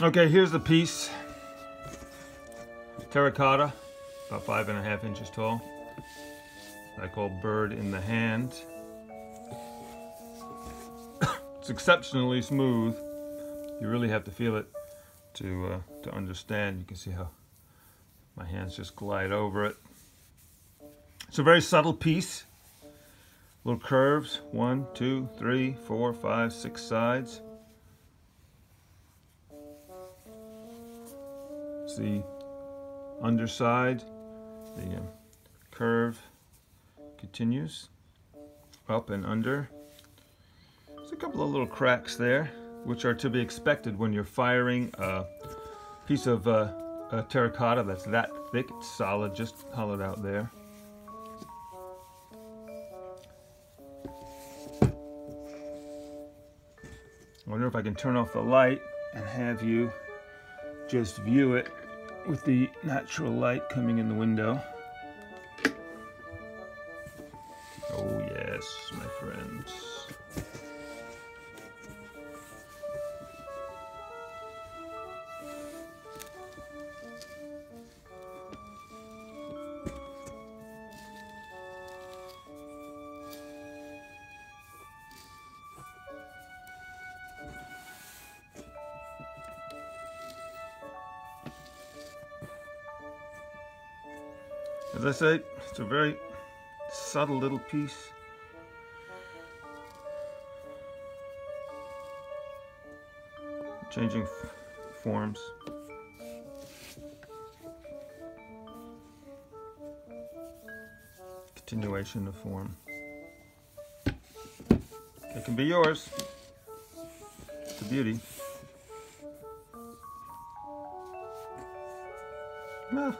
Okay, here's the piece. Terracotta, about 5.5 inches tall. I call bird in the hand. It's exceptionally smooth. You really have to feel it to understand. You can see how my hands just glide over it. It's a very subtle piece. Little curves, 1, 2, 3, 4, 5, 6 sides. It's the underside. The curve continues up and under. There's a couple of little cracks there, which are to be expected when you're firing a piece of terracotta that's that thick. It's solid, just hollowed out there. I wonder if I can turn off the light and have you just view it with the natural light coming in the window. Oh yes, my friends. As I say, it's a very subtle little piece. Changing forms. Continuation of form. It can be yours. It's a beauty. Ah.